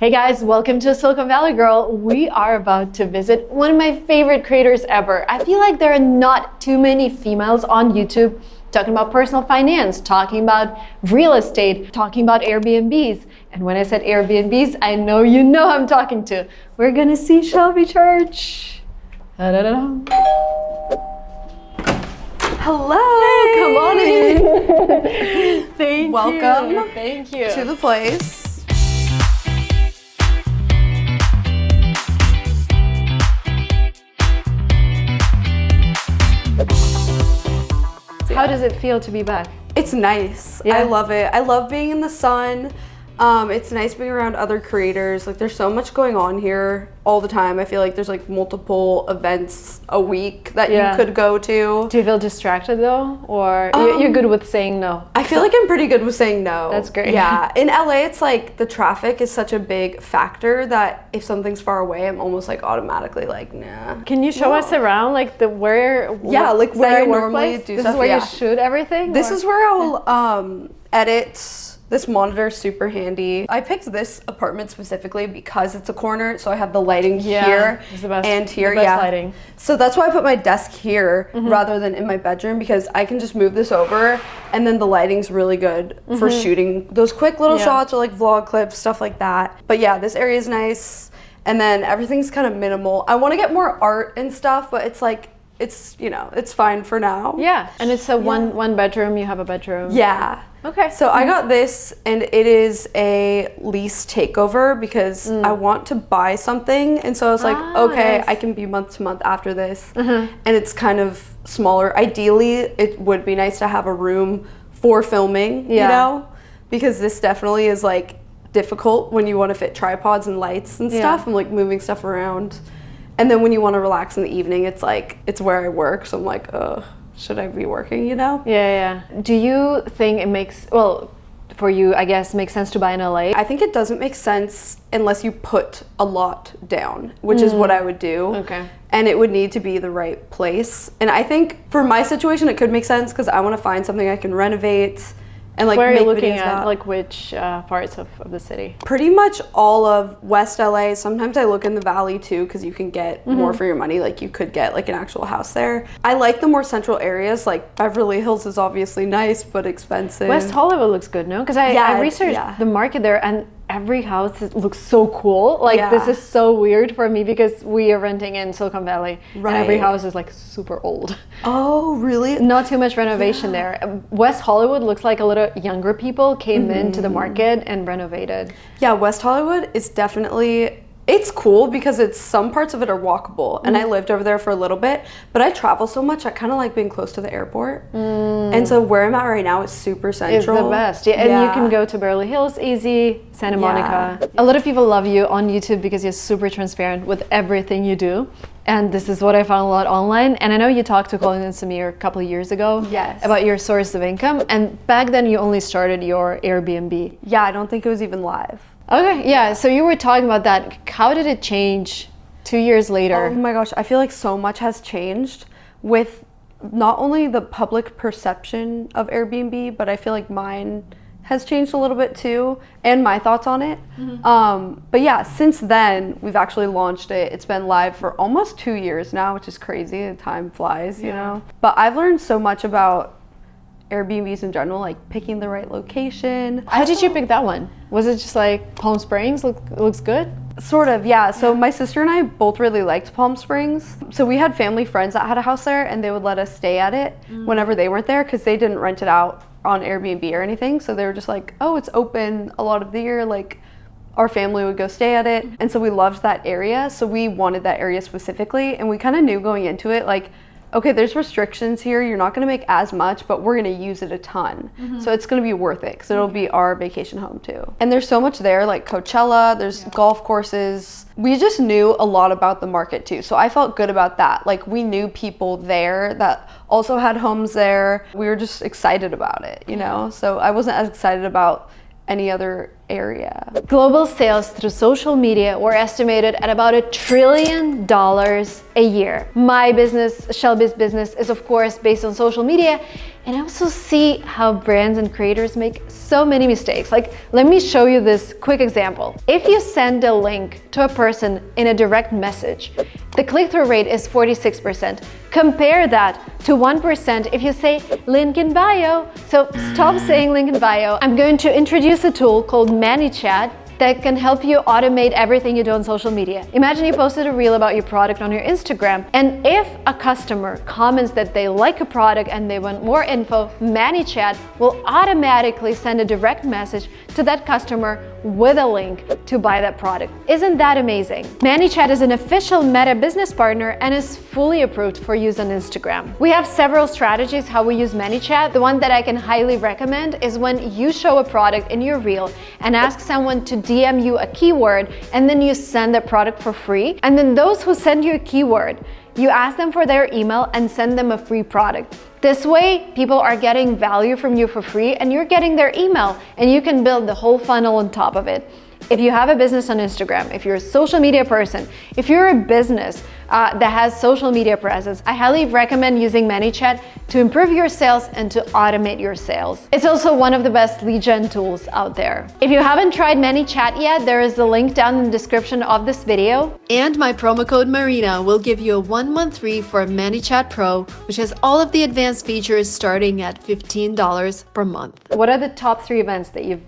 Hey guys, welcome to Silicon Valley Girl. We are about to visit one of my favorite creators ever. I feel like there are not too many females on YouTube talking about personal finance, talking about real estate, talking about Airbnbs. And when I said Airbnbs, I know you know who I'm talking to. We're gonna see Shelby Church. Da-da-da-da. Hello, Hey. come on in. Thank Welcome you. Thank you. to the place. How does it feel to be back? It's nice. Yeah. I love it. I love being in the sun. It's nice being around other creators. Like, there's so much going on here all the time. I feel like there's like multiple events a week that Yeah. you could go to. Do you feel distracted though? Or you're good with saying no? I feel like I'm pretty good with saying no. That's great. Yeah. In LA, it's like the traffic is such a big factor that if something's far away, I'm almost like automatically like, nah. Can you show us around, like Yeah, like is where that I your normally workplace? do This stuff, is where yeah. you shoot everything? This or- is where I'll edit. This monitor is super handy. I picked this apartment specifically because it's a corner, so I have the lighting here it's the best, and here. the best Yeah, lighting. so that's why I put my desk here rather than in my bedroom, because I can just move this over, and then the lighting's really good for shooting those quick little Yeah. shots or like vlog clips, stuff like that. But yeah, this area is nice, and then everything's kind of minimal. I want to get more art and stuff, but it's like it's fine for now. Yeah, and it's a one bedroom. You have a bedroom. Yeah. Okay. So I got this, and it is a lease takeover because I want to buy something, and so I was like, okay, nice. I can be month to month after this, and it's kind of smaller. Ideally, it would be nice to have a room for filming, you Yeah. know, because this definitely is like difficult when you want to fit tripods and lights and stuff. I'm like moving stuff around, and then when you want to relax in the evening, it's like it's where I work, so I'm like, should I be working, you know? Yeah. Do you think it makes, well, for you, I guess, makes sense to buy in LA? I think it doesn't make sense unless you put a lot down, which is what I would do. Okay. And it would need to be the right place. And I think for my situation, it could make sense because I want to find something I can renovate and like Where are make you looking videos at? about. Like which parts of the city? Pretty much all of West LA. Sometimes I look in the valley too because you can get more for your money. Like you could get like an actual house there. I like the more central areas. Like Beverly Hills is obviously nice but expensive. West Hollywood looks good, no? Because I researched the market there, and every house looks so cool. Like this is so weird for me because we are renting in Silicon Valley, and every house is like super old. Oh, really? Not too much renovation there. West Hollywood looks like a little younger people came into the market and renovated. Yeah, West Hollywood is definitely, it's cool because some parts of it are walkable, and I lived over there for a little bit, but I travel so much, I kind of like being close to the airport. And so where I'm at right now is super central. It's the best. Yeah, and you can go to Beverly Hills easy, Santa Monica. A lot of people love you on YouTube because you're super transparent with everything you do. And this is what I found a lot online. And I know you talked to Colin and Samir a couple of years ago about your source of income. And back then you only started your Airbnb. Yeah, I don't think it was even live. Okay, yeah. So you were talking about that. How did it change 2 years later? Oh my gosh, I feel like so much has changed with not only the public perception of Airbnb, but I feel like mine has changed a little bit too, and my thoughts on it. But yeah, since then, we've actually launched it. It's been live for almost 2 years now, which is crazy. The time flies, you know? But I've learned so much about Airbnbs in general, like picking the right location. How did you pick that one? Was it just like Palm Springs looks good? Sort of, yeah. So my sister and I both really liked Palm Springs. So we had family friends that had a house there, and they would let us stay at it whenever they weren't there because they didn't rent it out on Airbnb or anything. So they were just like, oh, it's open a lot of the year. Like our family would go stay at it. And so we loved that area. So we wanted that area specifically. And we kind of knew going into it, like, okay, there's restrictions here. You're not going to make as much, but we're going to use it a ton. So it's going to be worth it because it'll be our vacation home too. And there's so much there, like Coachella, there's golf courses. We just knew a lot about the market too. So I felt good about that. Like we knew people there that also had homes there. We were just excited about it, you know? So I wasn't as excited about any other area. Global sales through social media were estimated at about $1 trillion a year. My business, Shelby's business, is of course based on social media, and I also see how brands and creators make so many mistakes. Like, let me show you this quick example. If you send a link to a person in a direct message, the click-through rate is 46%. Compare that to 1% if you say link in bio. So stop saying link in bio. I'm going to introduce a tool called ManyChat that can help you automate everything you do on social media. Imagine you posted a reel about your product on your Instagram, and if a customer comments that they like a product and they want more info, ManyChat will automatically send a direct message to that customer with a link to buy that product. Isn't that amazing? ManyChat is an official Meta business partner and is fully approved for use on Instagram. We have several strategies how we use ManyChat. The one that I can highly recommend is when you show a product in your reel and ask someone to DM you a keyword, and then you send the product for free. And then those who send you a keyword, you ask them for their email and send them a free product. This way, people are getting value from you for free and you're getting their email, and you can build the whole funnel on top of it. If you have a business on Instagram, if you're a social media person, if you're a business that has social media presence, I highly recommend using ManyChat to improve your sales and to automate your sales. It's also one of the best lead gen tools out there. If you haven't tried ManyChat yet, there is a link down in the description of this video. And my promo code Marina will give you a 1 month free for ManyChat Pro, which has all of the advanced features starting at $15 per month. What are the top 3 events that you've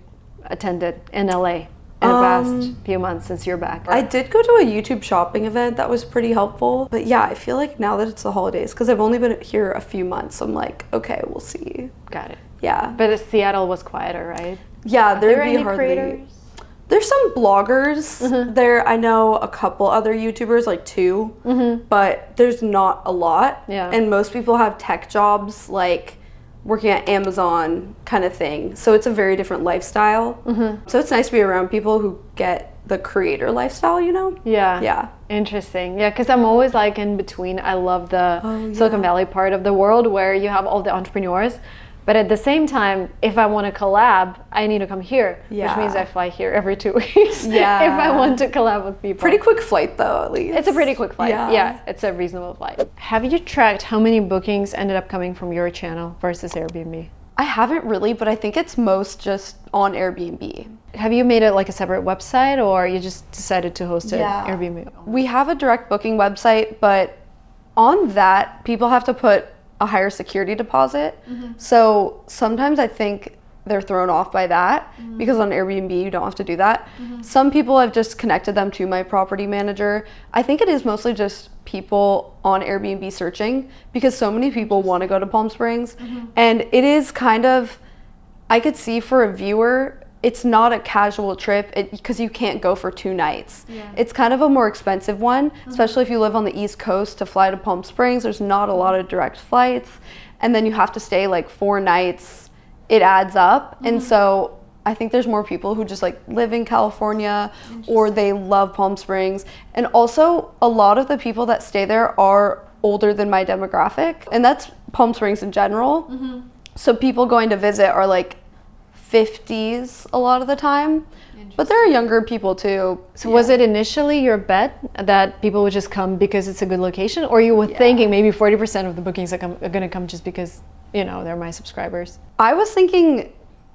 attended in LA? In the past few months since you're back? I did go to a YouTube shopping event that was pretty helpful. But yeah, I feel like now that it's the holidays, because I've only been here a few months, I'm like, okay, we'll see. Got it. Yeah. But Seattle was quieter, right? Yeah, there'd be hardly... creators? There's some bloggers there. I know a couple other YouTubers, like 2, but there's not a lot. Yeah. And most people have tech jobs, like working at Amazon kind of thing. So it's a very different lifestyle. So it's nice to be around people who get the creator lifestyle, you know? Yeah. Yeah. Interesting. Yeah, because I'm always like in between. I love the Silicon Valley part of the world where you have all the entrepreneurs. But at the same time, if I want to collab, I need to come here, which means I fly here every 2 weeks if I want to collab with people. Pretty quick flight though, at least. It's a pretty quick flight. Yeah, it's a reasonable flight. Have you tracked how many bookings ended up coming from your channel versus Airbnb? I haven't really, but I think it's most just on Airbnb. Have you made it like a separate website, or you just decided to host it Airbnb? We have a direct booking website, but on that, people have to put a higher security deposit. So sometimes I think they're thrown off by that because on Airbnb you don't have to do that. Some people have just connected them to my property manager. I think it is mostly just people on Airbnb searching because so many people want to go to Palm Springs, and it is kind of, I could see for a viewer, it's not a casual trip because you can't go for 2 nights. It's kind of a more expensive one, especially if you live on the East Coast. To fly to Palm Springs, there's not a lot of direct flights, and then you have to stay like 4 nights. It adds up. And so I think there's more people who just like live in California or they love Palm Springs. And also a lot of the people that stay there are older than my demographic, and that's Palm Springs in general. So people going to visit are like 50s a lot of the time, but there are younger people too. So was it initially your bet that people would just come because it's a good location, or you were thinking maybe 40% of the bookings are going to come just because, you know, they're my subscribers? I was thinking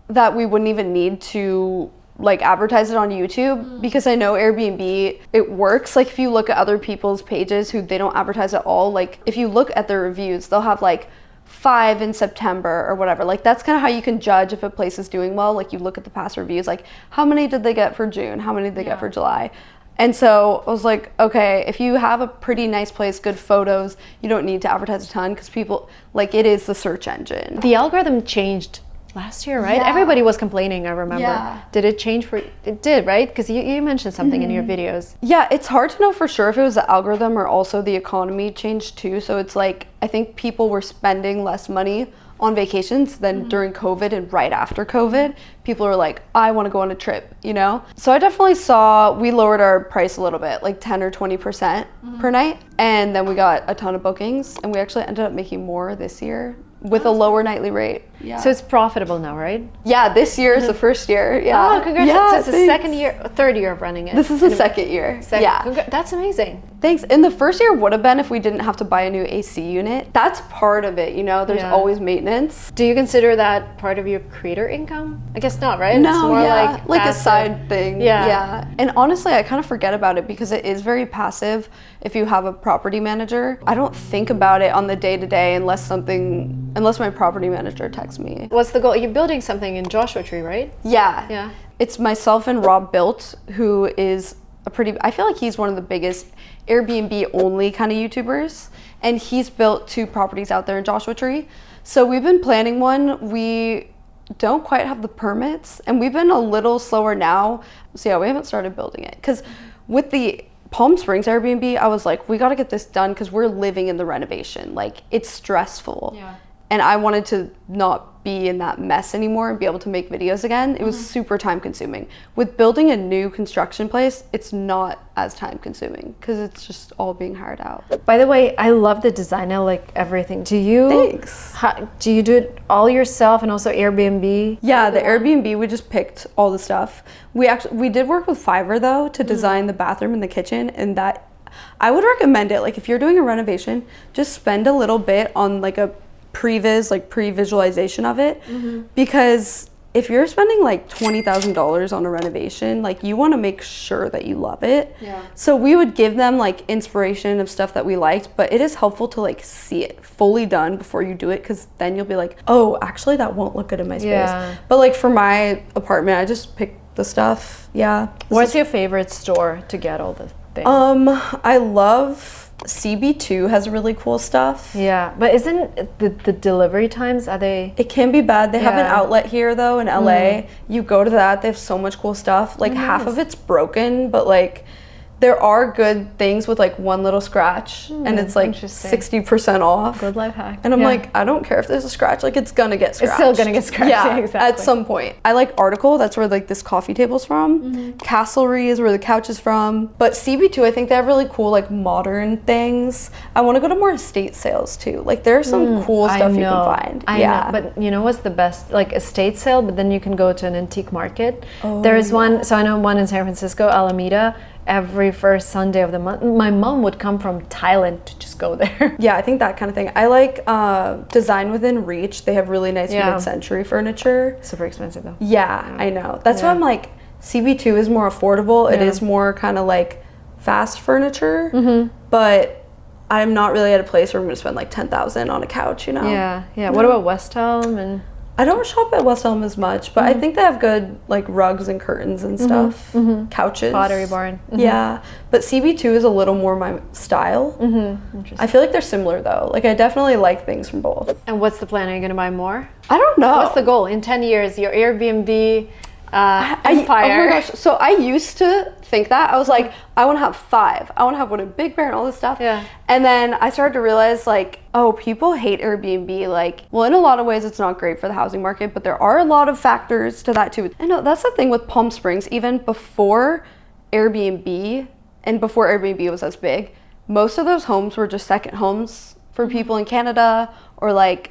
that we wouldn't even need to like advertise it on YouTube because I know Airbnb, it works. Like if you look at other people's pages who they don't advertise at all, like if you look at their reviews, they'll have like 5 in September or whatever. Like that's kind of how you can judge if a place is doing well. Like you look at the past reviews, like how many did they get for June? How many did they get for July? And so I was like, okay, if you have a pretty nice place, good photos, you don't need to advertise a ton because people, like it is the search engine. The algorithm changed last year, right? Everybody was complaining, I remember. Did it change for, it did, right? Because you mentioned something in your videos. Yeah, it's hard to know for sure if it was the algorithm or also the economy changed too. So it's like, I think people were spending less money on vacations than during COVID and right after COVID. People are like, I want to go on a trip, you know? So I definitely saw, we lowered our price a little bit, like 10 or 20% per night. And then we got a ton of bookings and we actually ended up making more this year with a lower nightly rate. Yeah. So it's profitable now, right? Yeah, this year is the first year. Yeah. Oh, congratulations. Yeah, so it's the thanks. second year, third year of running it. This is the second year. Yeah. That's amazing. Thanks. And the first year would have been if we didn't have to buy a new AC unit. That's part of it, you know, there's always maintenance. Do you consider that part of your creator income? I guess not, right? No, it's more like a passive. side thing. Yeah. And honestly, I kind of forget about it because it is very passive if you have a property manager. I don't think about it on the day-to-day unless my property manager texts me. What's the goal? You're building something in Joshua Tree, right? Yeah. Yeah. It's myself and Rob Built, who is I feel like he's one of the biggest Airbnb only kind of YouTubers, and he's built 2 properties out there in Joshua Tree. So we've been planning one. We don't quite have the permits, and we've been a little slower now. So yeah, we haven't started building it because with the Palm Springs Airbnb, I was like, we got to get this done because we're living in the renovation. Like, it's stressful. Yeah. And I wanted to not be in that mess anymore and be able to make videos again. It was super time consuming. With building a new construction place, it's not as time consuming because it's just all being hired out. By the way, I love the design. I like everything. Thanks. Do you do it all yourself and also Airbnb? Yeah, the Airbnb, we just picked all the stuff. We did work with Fiverr though to design the bathroom and the kitchen, and that I would recommend it. Like if you're doing a renovation, just spend a little bit on like a pre-visualization of it, because if you're spending like $20,000 on a renovation, like you want to make sure that you love it. Yeah. So we would give them like inspiration of stuff that we liked, but it is helpful to like see it fully done before you do it, because then you'll be like, oh, actually that won't look good in my space. Yeah. But like for my apartment, I just picked the stuff. Yeah. What's your favorite store to get all the things? I love CB2 has really cool stuff. Yeah, but isn't the delivery times, are they? It can be bad. They have an Yeah. outlet here though in LA. You go to that, they have so much cool stuff. Like half of it's broken, but like there are good things with like one little scratch, and it's like interesting. 60% off. Good life hack. And I'm Yeah. like, I don't care if there's a scratch, like it's gonna get scratched. It's still gonna get scratched, Yeah, exactly. at some point. I like Article, that's where like this coffee table's from. Castlery is where the couch is from. But CB2, I think they have really cool like modern things. I wanna go to more estate sales too. Like there's some cool stuff you can find. I know, but you know what's the best? Like estate sale, but then you can go to an antique market. There is one, so I know one in San Francisco, Alameda. Every first Sunday of the month, my mom would come from Thailand to just go there. Yeah, I think that kind of thing. I like Design Within Reach. They have really nice mid-century furniture. Super expensive though. Yeah, I know. That's why I'm like, CB2 is more affordable. It is more kind of like fast furniture, but I'm not really at a place where I'm going to spend like $10,000 on a couch, you know? Yeah. What about West Elm and? I don't shop at West Elm as much, but I think they have good like rugs and curtains and stuff, couches. Pottery Barn. Yeah, but CB2 is a little more my style. Interesting. I feel like they're similar though. Like I definitely like things from both. And what's the plan? Are you gonna buy more? I don't know. What's the goal in 10 years? Your Airbnb Oh empire. my gosh. So I used to think that. I was like, I want to have 5. I want to have one in Big Bear and all this stuff. Yeah. And then I started to realize like, oh, people hate Airbnb. Like, well, in a lot of ways it's not great for the housing market, but there are a lot of factors to that too. I know that's the thing with Palm Springs, even before Airbnb and before Airbnb was as big, most of those homes were just second homes for people in Canada or like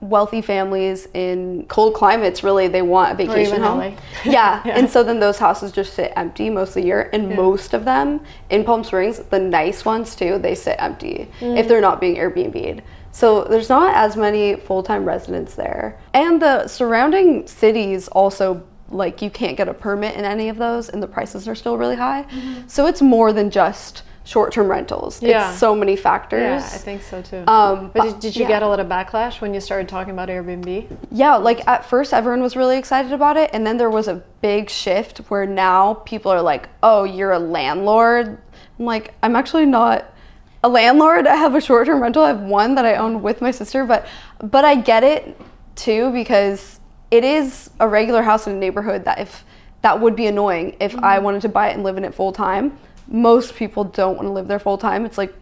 wealthy families in cold climates. Really, they want a vacation even home. LA. Yeah. And so then those houses just sit empty most of the year, and most of them in Palm Springs, the nice ones too, they sit empty if they're not being Airbnb'd. So there's not as many full-time residents there, and the surrounding cities also, like, you can't get a permit in any of those, and the prices are still really high. So it's more than just short-term rentals. Yeah. It's so many factors. Yeah, I think so too. But did you get a lot of backlash when you started talking about Airbnb? Yeah, like at first everyone was really excited about it, and then there was a big shift where now people are like, oh, you're a landlord. I'm like, I'm actually not a landlord. I have a short-term rental. I have one that I own with my sister, but I get it too, because it is a regular house in a neighborhood that would be annoying if I wanted to buy it and live in it full time. Most people don't want to live there full time. It's like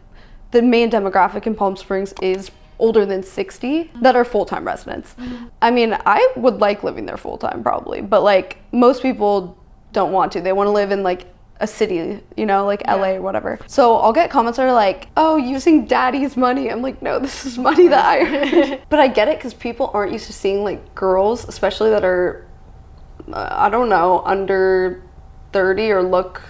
the main demographic in Palm Springs is older than 60 that are full-time residents. I mean, I would like living there full time probably, but like most people don't want to. They want to live in like a city, you know, like LA or whatever. So I'll get comments that are like, oh, using daddy's money. I'm like, no, this is money that I earned. But I get it because people aren't used to seeing like girls, especially that are, I don't know, under 30 or look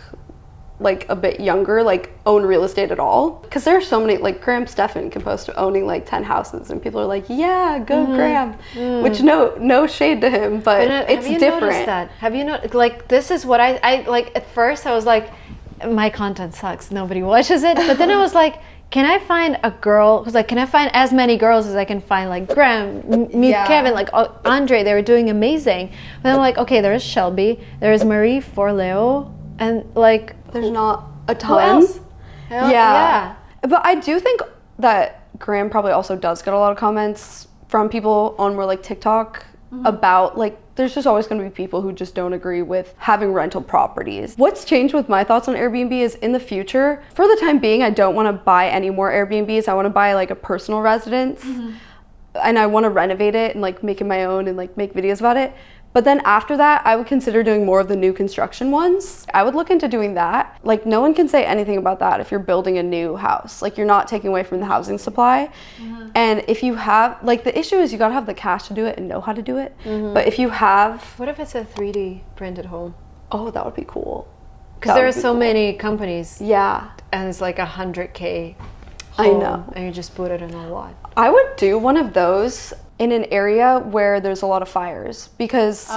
like a bit younger, like own real estate at all. Because there are so many, like Graham Stephan can post owning like 10 houses and people are like, yeah, go Graham. Which no shade to him, but it's different. Have you noticed that? Have you noticed, like, this is what I like, at first I was like, my content sucks, nobody watches it. But then I was like, can I find a girl who's like, can I find as many girls as I can find, like Graham, meet Kevin, like Andre, they were doing amazing. But I'm like, okay, there's Shelby, there's Marie Forleo, and like, there's not a ton. Who else? Yeah. But I do think that Graham probably also does get a lot of comments from people on more like TikTok about like, there's just always going to be people who just don't agree with having rental properties. What's changed with my thoughts on Airbnb is in the future, for the time being, I don't want to buy any more Airbnbs. I want to buy like a personal residence and I want to renovate it and like make it my own and like make videos about it. But then after that, I would consider doing more of the new construction ones. I would look into doing that. Like, no one can say anything about that if you're building a new house. Like, you're not taking away from the housing supply. And if you have, like, the issue is you gotta have the cash to do it and know how to do it. But if you have... What if it's a 3D printed home? Oh, that would be cool. Because there are so many companies. Yeah. And it's like $100K home. I know. And you just put it in a lot. I would do one of those in an area where there's a lot of fires because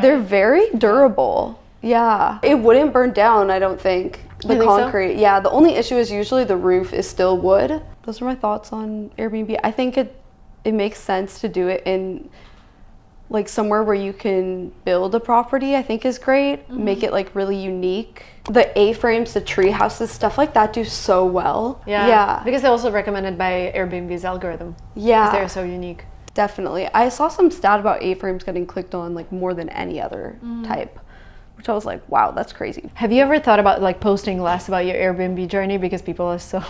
they're very durable. Yeah. It wouldn't burn down, I don't think. The concrete. So? Yeah, the only issue is usually the roof is still wood. Those are my thoughts on Airbnb. I think it makes sense to do it in like somewhere where you can build a property, I think is great. Make it like really unique. The A-frames, the tree houses, stuff like that do so well. Yeah. Because they're also recommended by Airbnb's algorithm. Yeah. Because they're so unique. Definitely. I saw some stat about A-frames getting clicked on like more than any other type, which I was like, wow, that's crazy. Have you ever thought about like posting less about your Airbnb journey because people are so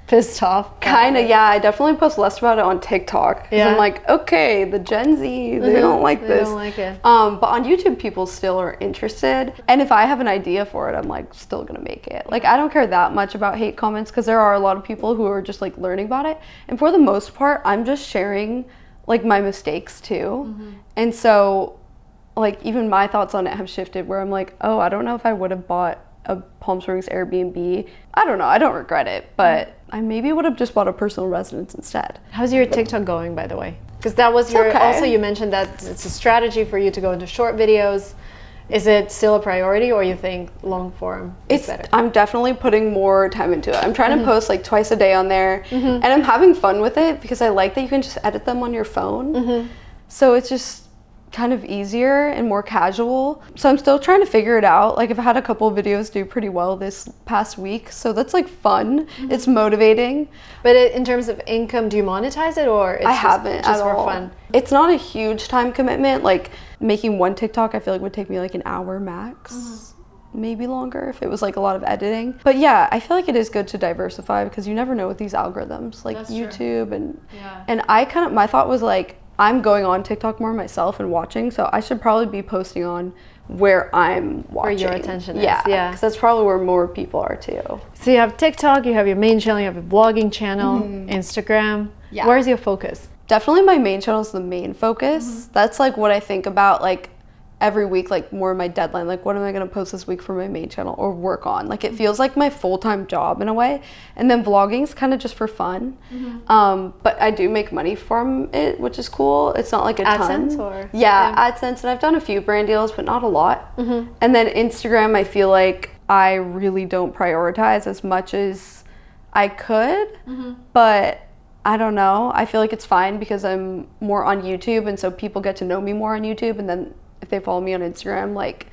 pissed off? Kind of, yeah. I definitely post less about it on TikTok. Yeah. I'm like, okay, the Gen Z, they don't like this. They don't like it. But on YouTube, people still are interested. And if I have an idea for it, I'm like still gonna make it. Like, I don't care that much about hate comments because there are a lot of people who are just like learning about it. And for the most part, I'm just sharing like my mistakes too. And so like even my thoughts on it have shifted where I'm like, oh, I don't know if I would have bought a Palm Springs Airbnb. I don't know, I don't regret it, but I maybe would have just bought a personal residence instead. How's your TikTok going, by the way? Because that was your, also you mentioned that it's a strategy for you to go into short videos. Is it still a priority or you think long form is better? I'm definitely putting more time into it. I'm trying to post like twice a day on there and I'm having fun with it because I like that you can just edit them on your phone. So it's just kind of easier and more casual. So I'm still trying to figure it out. Like I've had a couple of videos do pretty well this past week. So that's like fun. It's motivating. But in terms of income, do you monetize it or it's just for fun? It's not a huge time commitment. Like making one TikTok, I feel like would take me like an hour max. Maybe longer if it was like a lot of editing. But yeah, I feel like it is good to diversify because you never know with these algorithms like YouTube and I kind of, my thought was like, I'm going on TikTok more myself and watching, so I should probably be posting on where I'm watching. Where your attention is. Yeah, because that's probably where more people are too. So you have TikTok, you have your main channel, you have a blogging channel, Instagram. Yeah. Where's your focus? Definitely my main channel is the main focus. That's like what I think about like every week, like more my deadline, like what am I going to post this week for my main channel or work on. Like it feels like my full-time job in a way, and then vlogging's kind of just for fun. But I do make money from it, which is cool. It's not like a ton. AdSense or? Yeah, AdSense, and I've done a few brand deals but not a lot. And then Instagram, I feel like I really don't prioritize as much as I could, but I don't know, I feel like it's fine because I'm more on YouTube, and so people get to know me more on YouTube, and then if they follow me on Instagram, like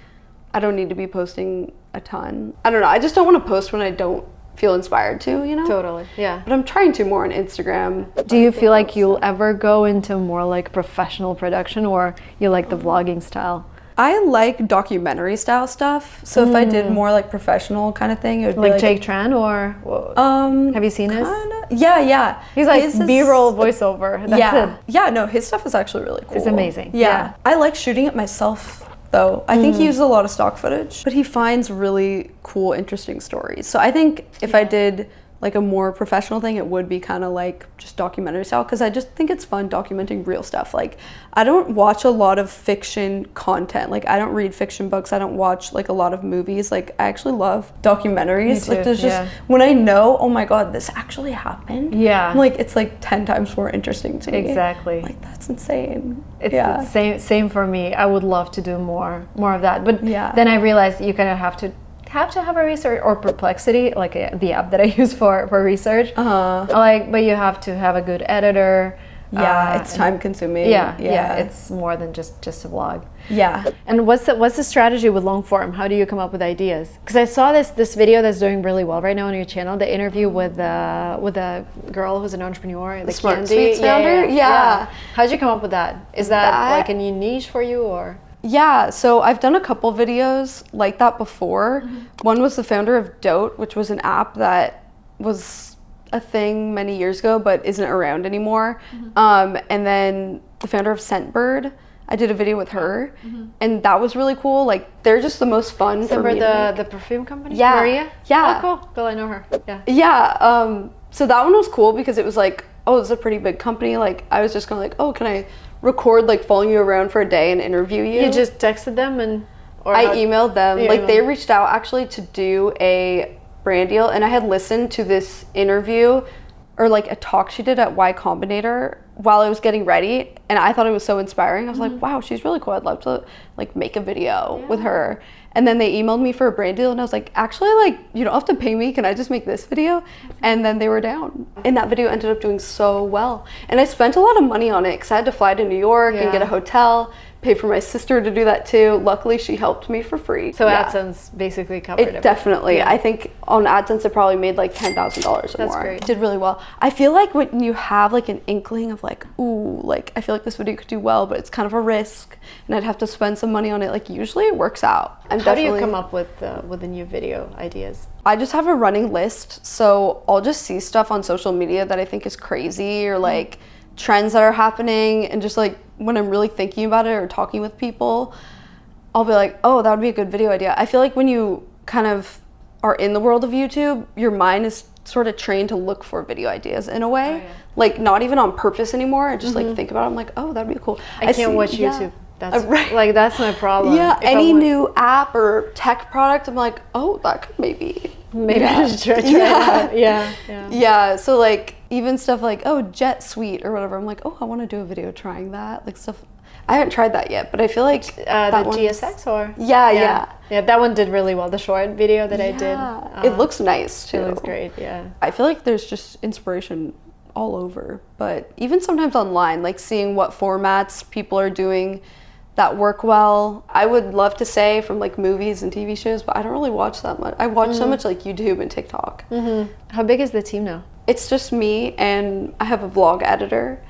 I don't need to be posting a ton. I don't know, I just don't want to post when I don't feel inspired to, you know? Totally, yeah. But I'm trying to more on Instagram. Do you feel like you'll ever go into more like professional production, or you like the vlogging style? I like documentary style stuff. So if I did more like professional kind of thing, it would be like Jake Tran or have you seen his? Yeah. He's like B-roll voiceover. That's it. Yeah, no, his stuff is actually really cool. It's amazing. Yeah. I like shooting it myself though. I think he uses a lot of stock footage, but he finds really cool, interesting stories. So I think if I did like a more professional thing, it would be kind of like just documentary style, because I just think it's fun documenting real stuff. Like, I don't watch a lot of fiction content. Like, I don't read fiction books. I don't watch like a lot of movies. Like, I actually love documentaries. Like, there's just, when I know, oh my God, this actually happened. Yeah. I'm like, it's like 10 times more interesting to me. Exactly. Like, that's insane. It's the same for me. I would love to do more of that. But then I realized you kind of have to have a research, or Perplexity, like the app that I use for research. Like, but you have to have a good editor. It's time consuming. Yeah, it's more than just a vlog. Yeah. And what's the strategy with long form? How do you come up with ideas? Because I saw this video that's doing really well right now on your channel, the interview with a girl who's an entrepreneur, the Smart candy Sweets founder. Yeah. How'd you come up with that? Is that like a new niche for you, or? Yeah, so I've done a couple videos like that before. One was the founder of Dote, which was an app that was a thing many years ago but isn't around anymore. And then the founder of Scentbird, I did a video with her, and that was really cool. Like, they're just the most fun for me. The perfume company? Yeah. Maria? Yeah. Oh, cool. I know her. Yeah. Yeah. So that one was cool because it was like, oh, it's a pretty big company. Like, I was just kind of like, oh, can I record like following you around for a day and interview you? You just texted them I emailed them. Like, they reached out actually to do a brand deal, and I had listened to this interview or like a talk she did at Y Combinator while I was getting ready, and I thought it was so inspiring. I was like, wow, she's really cool. I'd love to like make a video with her. And then they emailed me for a brand deal, and I was like, actually, like, you don't have to pay me. Can I just make this video? And then they were down. And that video ended up doing so well. And I spent a lot of money on it because I had to fly to New York and get a hotel, pay for my sister to do that too. Luckily, she helped me for free. So AdSense basically covered it. Definitely. I think on AdSense, it probably made like $10,000 or more. That's great. It did really well. I feel like when you have like an inkling of like, ooh, like, I feel like this video could do well, but it's kind of a risk and I'd have to spend some money on it. Like, usually it works out. How do you come up with the new video ideas? I just have a running list. So I'll just see stuff on social media that I think is crazy, or like trends that are happening, and just like when I'm really thinking about it or talking with people, I'll be like, oh, that would be a good video idea. I feel like when you kind of are in the world of YouTube, your mind is sort of trained to look for video ideas in a way. Like, not even on purpose anymore. I just like think about it. I'm like, oh, that'd be cool. I can't watch YouTube. That's like, that's my problem. Yeah, any new app or tech product, I'm like, oh, that could maybe I should try that. Yeah, so like even stuff like, oh, Jet Suite or whatever, I'm like, oh, I want to do a video trying that. Like, stuff, I haven't tried that yet, but I feel like the GSX or yeah, that one did really well. The short video that I did, it looks nice too. It looks great. Yeah, I feel like there's just inspiration all over, but even sometimes online, like seeing what formats people are doing that work well. I would love to say from like movies and TV shows, but I don't really watch that much. I watch so much like YouTube and TikTok. How big is the team now? It's just me, and I have a vlog editor.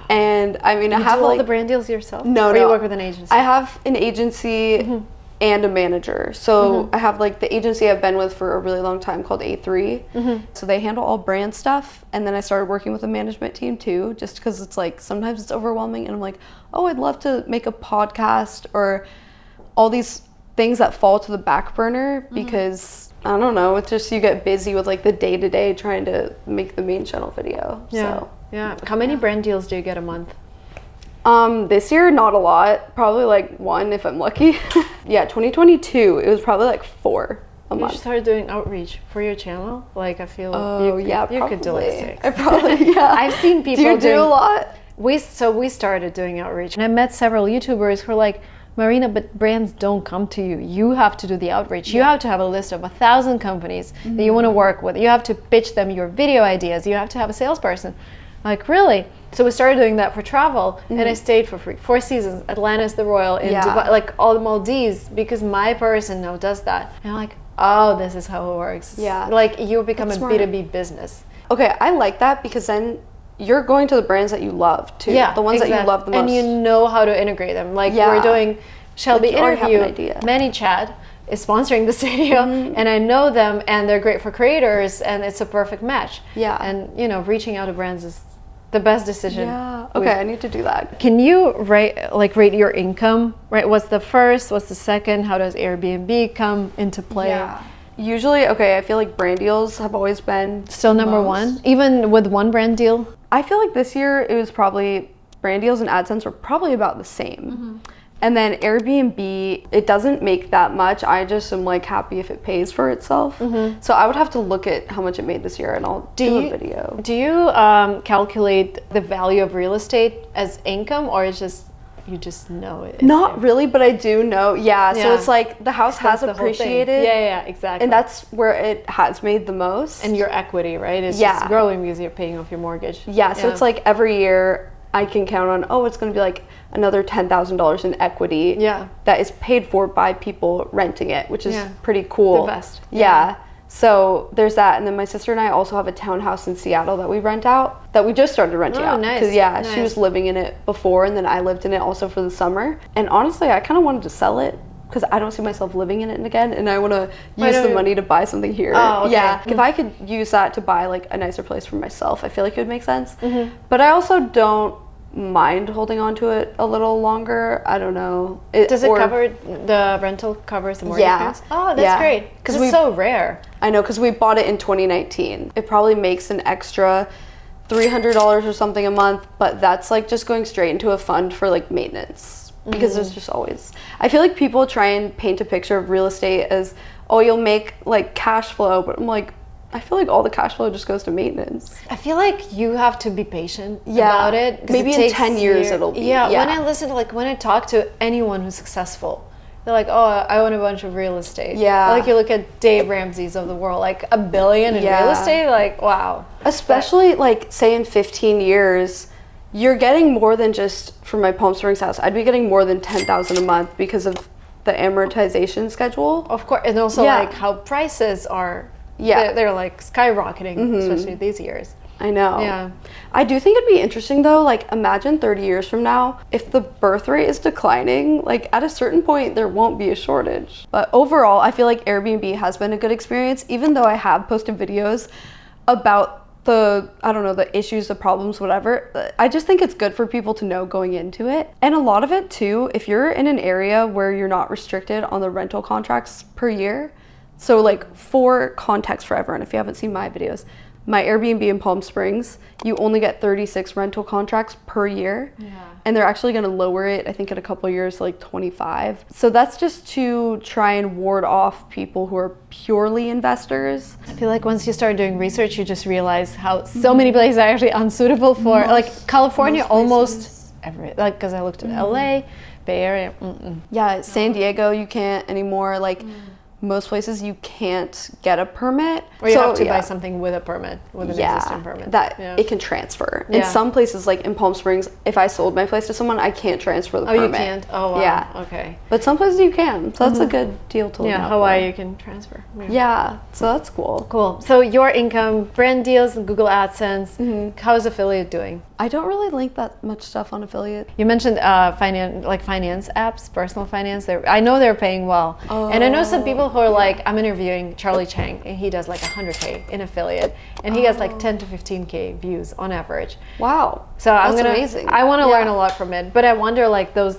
And I mean, I have all like the brand deals yourself? No, or you work with an agency? I have an agency and a manager. So I have like the agency I've been with for a really long time called A3. So they handle all brand stuff. And then I started working with a management team too, just because it's like sometimes it's overwhelming, and I'm like, oh, I'd love to make a podcast or all these things that fall to the back burner because I don't know, it's just you get busy with like the day-to-day trying to make the main channel video. How many brand deals do you get a month? This year, not a lot. Probably like one if I'm lucky. 2022, it was probably like 4 a month. You started doing outreach for your channel? Like, I feel you could do like 6. I probably, I've seen people do you do a lot? We started doing outreach, and I met several YouTubers who were like, Marina, but brands don't come to you. You have to do the outreach. You have to have a list of 1,000 companies that you want to work with. You have to pitch them your video ideas. You have to have a salesperson. Like, really? So we started doing that for travel, and I stayed for free. 4 seasons, Atlantis, the Royal, in Dubai, like all the Maldives, because my person now does that. And I'm like, oh, this is how it works. Yeah. Like, you become a B2B business. Okay, I like that because then you're going to the brands that you love too. Yeah, the ones that you love the most. And you know how to integrate them. Like, we're doing Shelby interview. ManyChat is sponsoring this video, and I know them, and they're great for creators, and it's a perfect match. Yeah. And, you know, reaching out to brands the best decision. Yeah. Okay, I need to do that. Can you rate your income? Right. What's the first? What's the second? How does Airbnb come into play? Yeah. Usually, okay, I feel like brand deals have always been Still number one, even with one brand deal. I feel like this year it was probably brand deals and AdSense were probably about the same. And then Airbnb, it doesn't make that much. I just am like happy if it pays for itself. So I would have to look at how much it made this year and I'll do a video. Do you calculate the value of real estate as income, or it's just you just know it? Not really, but I do know. Yeah, so it's like the house has appreciated. Yeah, exactly. And that's where it has made the most. And your equity, right? It's just growing because you're paying off your mortgage. Yeah, so it's like every year I can count on, oh, it's going to be like another $10,000 in equity that is paid for by people renting it, which is pretty cool. The best. Yeah. So there's that. And then my sister and I also have a townhouse in Seattle that we rent out, that we just started renting out. Nice. Because she was living in it before, and then I lived in it also for the summer. And honestly, I kind of wanted to sell it because I don't see myself living in it again, and I want to use the money to buy something here. Oh, okay. Yeah. If I could use that to buy like a nicer place for myself, I feel like it would make sense. But I also don't mind holding on to it a little longer. I don't know. Does it cover the rental covers the mortgage payments? Oh, that's great. Because it's so rare. I know, because we bought it in 2019. It probably makes an extra $300 or something a month, but that's like just going straight into a fund for like maintenance. Because there's just always, I feel like people try and paint a picture of real estate as, oh, you'll make like cash flow, but I'm like, I feel like all the cash flow just goes to maintenance. I feel like you have to be patient about it. Maybe in 10 years it'll be. Yeah, when I talk to anyone who's successful, they're like, oh, I own a bunch of real estate. Yeah. Like you look at Dave Ramsey's of the world, like $1 billion in real estate, like, wow. Especially like, say in 15 years, you're getting more than just, for my Palm Springs house, I'd be getting more than $10,000 a month because of the amortization schedule. Of course, and also like how prices are. They're like skyrocketing, especially these years. I know. Yeah. I do think it'd be interesting though, like imagine 30 years from now, if the birth rate is declining, like at a certain point there won't be a shortage. But overall, I feel like Airbnb has been a good experience, even though I have posted videos about the issues, the problems, whatever. I just think it's good for people to know going into it. And a lot of it too, if you're in an area where you're not restricted on the rental contracts per year. So like for context for everyone, if you haven't seen my videos, my Airbnb in Palm Springs, you only get 36 rental contracts per year. Yeah. And they're actually going to lower it, I think, in a couple of years to like 25. So that's just to try and ward off people who are purely investors. I feel like once you start doing research, you just realize how so many places are actually unsuitable for, like California almost every, like, because I looked at LA, Bay Area. Yeah, San Diego, you can't anymore. Like, most places you can't get a permit. Or you have to buy something with a permit, with an existing permit. It can transfer. In some places, like in Palm Springs, if I sold my place to someone, I can't transfer the permit. Oh, you can't? Oh, wow. Yeah. Okay. But some places you can. So that's a good deal to look out Hawaii for. you can transfer. Yeah. So that's cool. Cool. So your income, brand deals, and Google AdSense. How's affiliate doing? I don't really link that much stuff on affiliate. You mentioned finance apps, personal finance. I know they're paying well. Oh. And I know some people who are like, I'm interviewing Charlie Chang, and he does like 100K in affiliate, and he gets like 10 to 15K views on average. Wow. So that's amazing. I want to learn a lot from it, but I wonder like those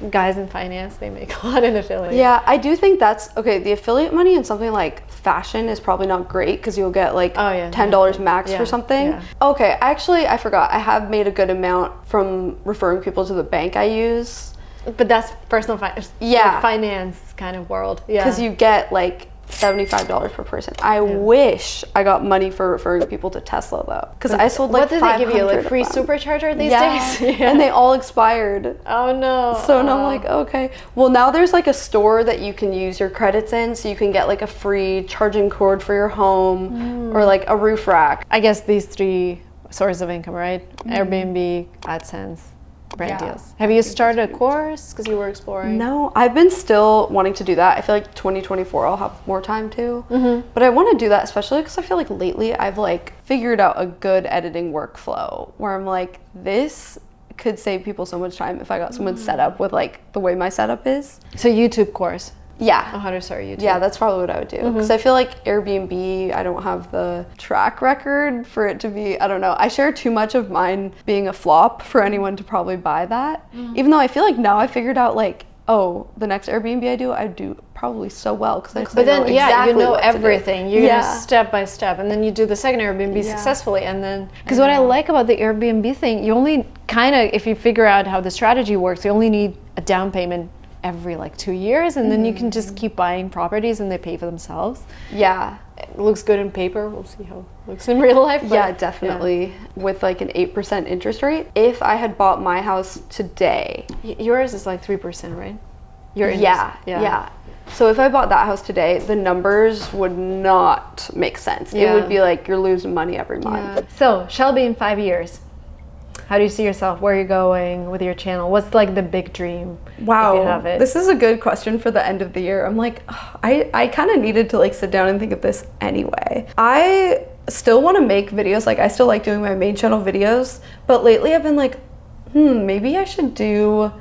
guys in finance, they make a lot in affiliate. Yeah, I do think that's okay. The affiliate money in something like fashion is probably not great because you'll get like $10 max for something. Yeah. Okay, actually, I forgot. I have made a good amount from referring people to the bank I use. But that's personal finance. Yeah, finance kind of world. Yeah, because you get like $75 per person. I wish I got money for referring people to Tesla though, because I sold like what did they give you, like free supercharger these days? And they all expired. Oh no. So now I'm like, okay, well now there's like a store that you can use your credits in, so you can get like a free charging cord for your home or like a roof rack. I guess these three sources of income, right? Airbnb, AdSense, brand deals. Have you started a course because you were exploring? No, I've been still wanting to do that. I feel like 2024 I'll have more time to. But I want to do that especially because I feel like lately I've like figured out a good editing workflow where I'm like, this could save people so much time if I got someone set up with like the way my setup is. So YouTube course. Yeah. how to start YouTube. Yeah, that's probably what I would do. Because I feel like Airbnb, I don't have the track record for it to be, I don't know. I share too much of mine being a flop for anyone to probably buy that. Even though I feel like now I figured out like, oh, the next Airbnb I do probably so well because I But then, know exactly you know what to do. everything. You're gonna step by step, and then you do the second Airbnb successfully, and then because what I like about the Airbnb thing, you only kind of, if you figure out how the strategy works, you only need a down payment every like 2 years, and then you can just keep buying properties, and they pay for themselves. Yeah. It looks good in paper. We'll see how it looks in real life. Yeah, definitely. With like an 8% interest rate. If I had bought my house today. Yours is like 3%, right? Your interest. Yeah. So if I bought that house today, the numbers would not make sense. It would be like you're losing money every month. Yeah. So, Shelby, in 5 years, how do you see yourself? Where are you going with your channel? What's like the big dream? Wow, if you have it? This is a good question for the end of the year. I'm like, I kind of needed to like sit down and think of this anyway. I still want to make videos. Like I still like doing my main channel videos, but lately I've been like, maybe I should do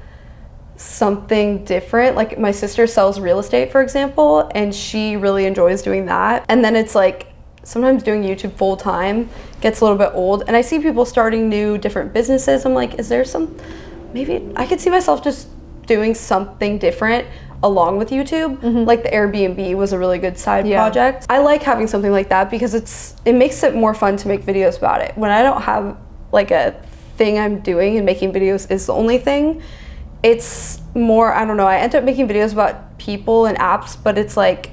something different. Like my sister sells real estate, for example, and she really enjoys doing that. And then it's like sometimes doing YouTube full time gets a little bit old, and I see people starting new different businesses. I'm like, is there maybe I could see myself just doing something different along with YouTube. Like the Airbnb was a really good side project. I like having something like that because it makes it more fun to make videos about it. When I don't have like a thing I'm doing and making videos is the only thing, it's more, I don't know, I end up making videos about people and apps, but it's like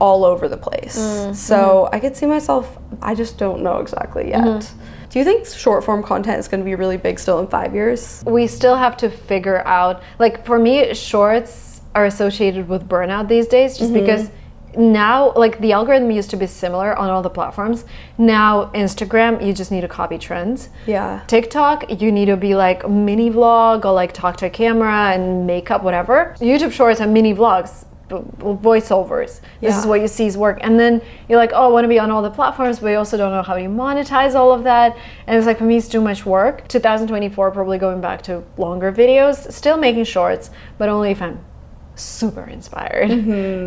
all over the place. So I could see myself, I just don't know exactly yet. Do you think short form content is going to be really big still in 5 years? We still have to figure out, like for me, shorts are associated with burnout these days, just because now, like the algorithm used to be similar on all the platforms. Now Instagram, you just need to copy trends. Yeah. TikTok, you need to be like mini vlog or like talk to a camera and makeup, whatever. YouTube shorts are mini vlogs, voiceovers. This is what you see is work. And then you're like, oh, I want to be on all the platforms, but you also don't know how you monetize all of that. And it's like, for me, it's too much work. 2024, probably going back to longer videos, still making shorts, but only if I'm super inspired.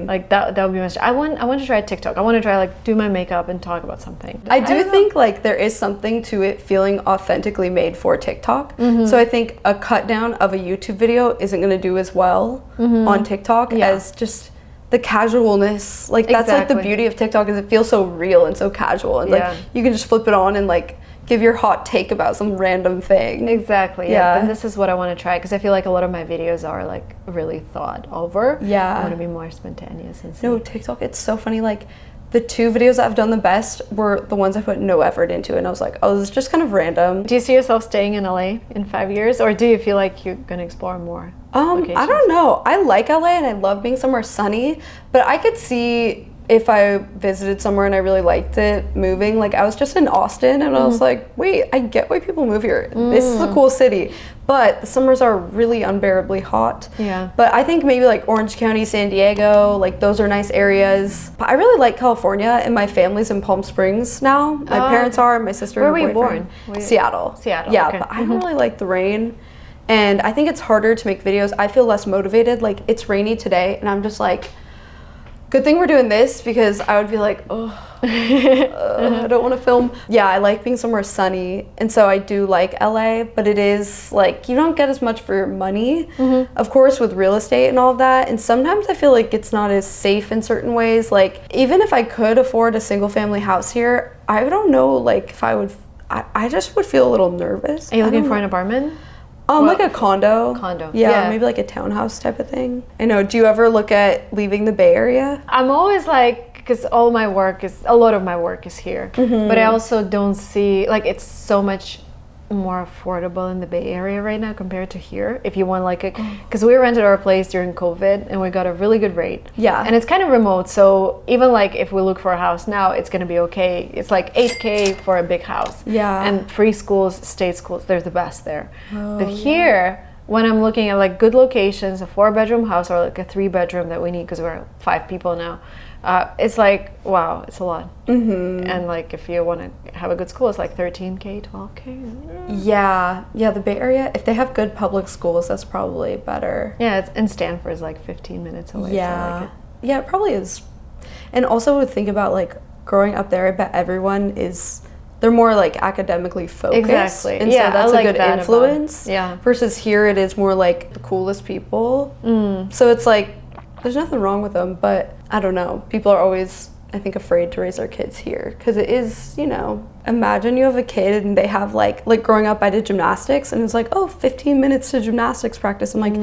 Like that would be much. I want to try TikTok. I want to try like do my makeup and talk about something. I do think like there is something to it feeling authentically made for TikTok. So I think a cut down of a YouTube video isn't going to do as well on TikTok as just the casualness. Like that's like the beauty of TikTok, is it feels so real and so casual, and like you can just flip it on and like give your hot take about some random thing. Exactly. Yeah. And this is what I want to try, because I feel like a lot of my videos are like really thought over. I want to be more spontaneous and see. No, TikTok, it's so funny. Like the 2 videos that I've done the best were the ones I put no effort into, and I was like, oh, this is just kind of random. Do you see yourself staying in LA in 5 years, or do you feel like you're going to explore more locations? I don't know. I like LA and I love being somewhere sunny, but I could see if I visited somewhere and I really liked it moving. Like I was just in Austin and I was like, wait, I get why people move here. This is a cool city, but the summers are really unbearably hot. But I think maybe like Orange County, San Diego, like those are nice areas. But I really like California, and my family's in Palm Springs now. My parents are, my sister and her boyfriend. Where were you born? Seattle. Yeah, okay. But I don't really like the rain. And I think it's harder to make videos. I feel less motivated. Like it's rainy today and I'm just like, good thing we're doing this, because I would be like, I don't want to film. Yeah, I like being somewhere sunny, and so I do like LA, but it is like you don't get as much for your money, of course, with real estate and all of that. And sometimes I feel like it's not as safe in certain ways. Like even if I could afford a single family house here, I don't know like if I would, I just would feel a little nervous. Are you looking for an apartment? Like a condo. Yeah, maybe like a townhouse type of thing. I know. Do you ever look at leaving the Bay Area? I'm always like, because a lot of my work is here, but I also don't see, like it's so much more affordable in the Bay Area right now compared to here. If you want like because we rented our place during COVID and we got a really good rate. And it's kind of remote, so even like if we look for a house now, it's gonna be okay. It's like $8K for a big house. And free schools, state schools, they're the best there. But here, when I'm looking at like good locations, a 4-bedroom house or like a 3-bedroom that we need because we're 5 people now, It's like, wow, it's a lot. And like if you want to have a good school, it's like 13K, 12K. Yeah, the Bay Area, if they have good public schools, that's probably better. Yeah, and Stanford's like 15 minutes away. Yeah, so like yeah, it probably is. And also think about like growing up there, I bet everyone is, they're more like academically focused. Exactly. And Yeah, so that's I like a good that influence. yeah. Versus here it is more like the coolest people. So it's like, there's nothing wrong with them, but I don't know. People are always, I think, afraid to raise their kids here because it is, you know, imagine you have a kid and they have like growing up I did gymnastics and it's like, oh, 15 minutes to gymnastics practice. I'm like,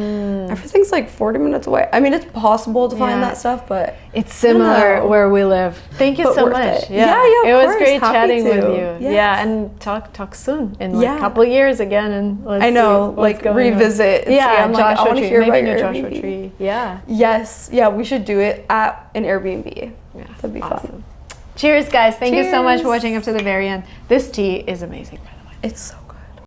everything's like 40 minutes away. I mean, it's possible to find that stuff, but it's similar where we live. Thank you so much. Yeah, it was course. great Happy chatting to. with you. Yes. Yeah, and talk soon in like a couple of years again, and let's I know, see what's like going revisit. on. And Yeah, see. I'm like, I want to hear maybe about new your Joshua Airbnb. Tree. Yeah. Yes, yeah, we should do it at an Airbnb. Yeah, That'd be fun. Cheers, guys. Thank you so much for Cheers. watching up to the very end. This tea is amazing, by the way. It's so